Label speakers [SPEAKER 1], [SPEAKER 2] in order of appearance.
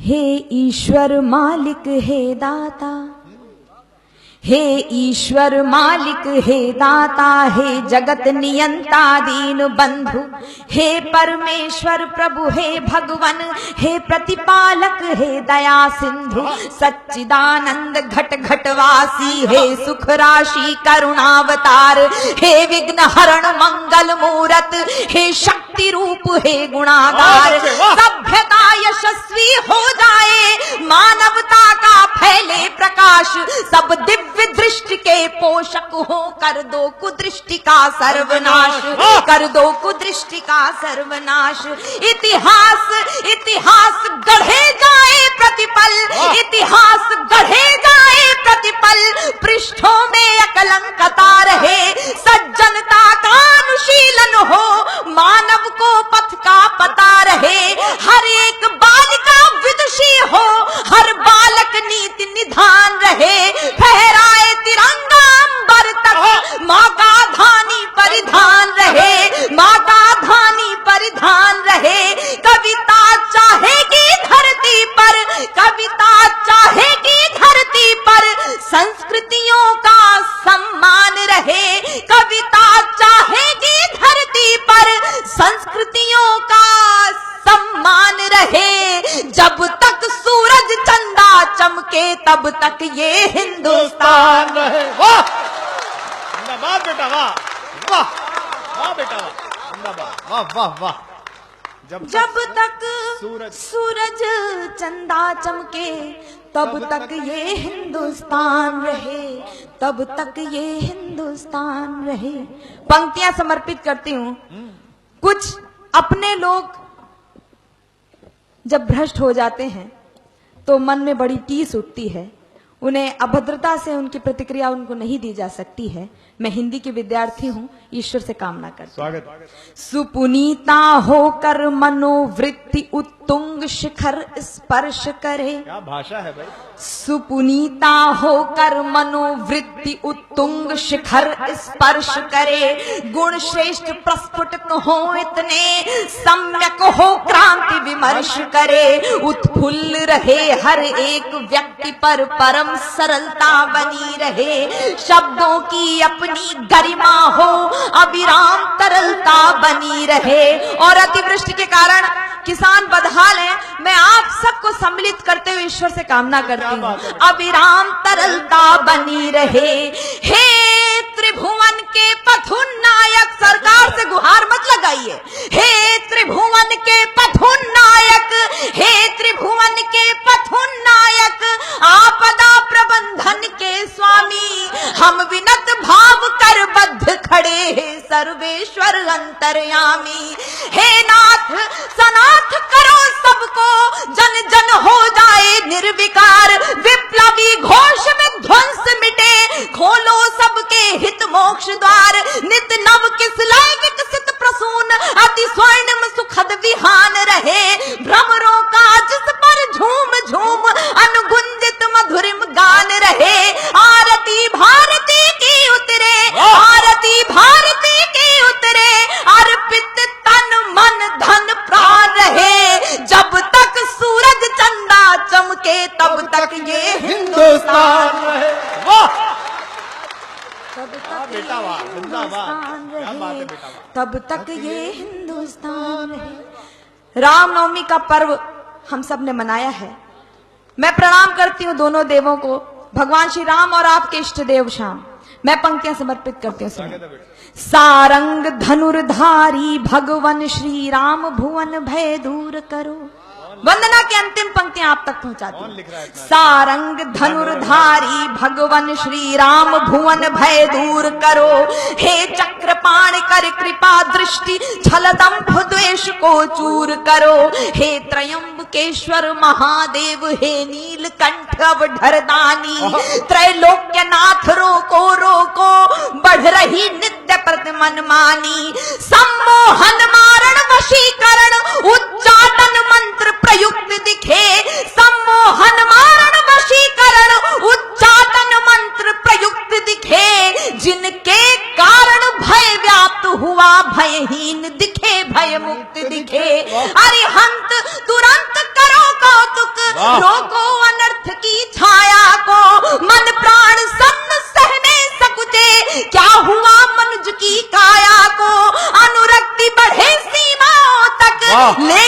[SPEAKER 1] हे ईश्वर मालिक हे दाता, हे ईश्वर मालिक हे दाता, हे जगत नियंता दीन बंधु, हे परमेश्वर प्रभु, हे भगवन, हे प्रतिपालक, हे दया सिंधु, सच्चिदानंद घट घटवासी, हे सुख राशि करुणावतार, हे विघ्न हरण मंगल मूरत, हे शक्ति रूप, हे गुणागार। सभ्यता यशस्वी हो जाए, मानवता का फैले प्रकाश, सब दिव्य दृष्टि के पोषक हो, कर दो कुदृष्टि का सर्वनाश, कर दो कुदृष्टि का सर्वनाश। इतिहास इतिहास गढ़े जाए प्रतिपल, इतिहास गढ़े जाए प्रतिपल, पृष्ठों में अकलंकता रहे, सज्जनता का अनुशीलन हो, मानव को पथ का पता रहे, हर एक बालिका विदुषी हो, हर बालक नीति निधान रहे, फहराए तिरंगा अंबर तक, माँ का धानी परिधान रहे, माँ का धानी परिधान रहे। कविता चाहेगी धरती पर, कविता चाहेगी धरती पर, संस्कृतियों का सम्मान रहे, कविता चाहेगी धरती पर, संस्कृतियों का सम्मान रहे। जब तक सूरज चंदा चमके तब तक ये हिंदुस्तान रहे।
[SPEAKER 2] वाह जिंदाबाद बेटा, वाह वाह वाह बेटा, वाह जिंदाबाद, वाह वाह वाह।
[SPEAKER 1] जब तक सूरज चंदा चमके तब तक ये हिंदुस्तान रहे, तब तक ये हिंदुस्तान रहे। पंक्तियां समर्पित करती हूँ। कुछ अपने लोग जब भ्रष्ट हो जाते हैं तो मन में बड़ी टीस उठती है, उन्हें अभद्रता से उनकी प्रतिक्रिया उनको नहीं दी जा सकती है। मैं हिंदी की विद्यार्थी हूँ, ईश्वर से कामना करती हूँ। सुपुनीता होकर मनोवृत्ति उत्तुंग शिखर स्पर्श करे।
[SPEAKER 2] क्या भाषा है भाई।
[SPEAKER 1] सुपुनीता होकर मनोवृत्ति उत्तुंग शिखर स्पर्श करे, गुण श्रेष्ठ प्रस्फुटित हो इतने, सम्यक हो क्रांति विमर्श करे, उत्फुल्ल रहे हर एक व्यक्ति पर परम सरलता बनी रहे, शब्दों की अपनी गरिमा हो, अविराम तरलता बनी रहे। और अतिवृष्टि के कारण किसान बदहाल हैं, मैं आप सबको सम्मिलित करते हुए ईश्वर से कामना करती हूँ, अविराम तरलता बनी रहे। हे त्रिभुवन के पथुन्नायक, सरकार से गुहार मत लगाइए, हे त्रिभुवन के पथुन्नायक, हे त्रिभुवन के पथुन्नायक, आपदा प्रबंधन के स्वामी, हम विनत भाव कर बद्ध खड़े हैं सर्वेश्वर अंतर्यामी। हे नाथ सनाथ करो सबको, जन जन हो जाए निर्विकार, विप्लवी घोष में ध्वंस मिटे, खोलो सबके हित मोक्ष द्वार, नित नव किस लय विकसित प्रसून, अति स्वर्णिम सुखद विहान रहे, भ्रमरों का जिस पर झूम झूम अनुगुंजित मधुरिम गान रहे। आरती भारती की उतरे, आरती भारती की उतरे, अर्पित तन मन धन प्राण रहे, जब तक सूरज चंदा चमके तब तक ये हिंदुस्तान रहे।
[SPEAKER 2] वाह
[SPEAKER 1] तब तक
[SPEAKER 2] बेटा, वाह जिंदाबाद, क्या बात है बेटा, वाह।
[SPEAKER 1] तब तक ये हिंदुस्तान रहे। रामनवमी का पर्व हम सब ने मनाया है। मैं प्रणाम करती हूँ दोनों देवों को, भगवान श्री राम और आपके इष्ट देव श्याम। मैं पंक्तियां समर्पित करती हूँ। सारंग धनुर्धारी भगवान श्री राम, भुवन भय दूर करो। वंदना की अंतिम पंक्तियां आप तक पहुंचाती हूं। सारंग धनुर्धारी भगवान श्री राम, भुवन भय दूर करो, हे चक्रपाण कर कृपा दृष्टि, छल दंभ द्वेष को चूर करो, हे त्रयंबकेश्वर महादेव, हे नीलकंठ अवधरदानी, त्रैलोक्यनाथ रोको रोको, बढ़ रही नित्य प्रति मनमानी, सम्मोहन मारण वशीकरण, उच्चाटन मंत्र प्रयुक्त दिखे, सम्मोहन मारण वशीकरण, उच्चाटन मंत्र प्रयुक्त दिखे, जिनके कारण भय व्याप्त हुआ भयहीन दिखे, भय मुक्त दिखे, अरिहंत तुरंत करो कौतुक,
[SPEAKER 2] वाह।
[SPEAKER 1] रोको अनर्थ की छाया को, मन प्राण सन्न सहने सकुचे, क्या हुआ मनुज की काया को, अनुरक्ति बढ़े सीमाओं तक,
[SPEAKER 2] वाह।
[SPEAKER 1] ले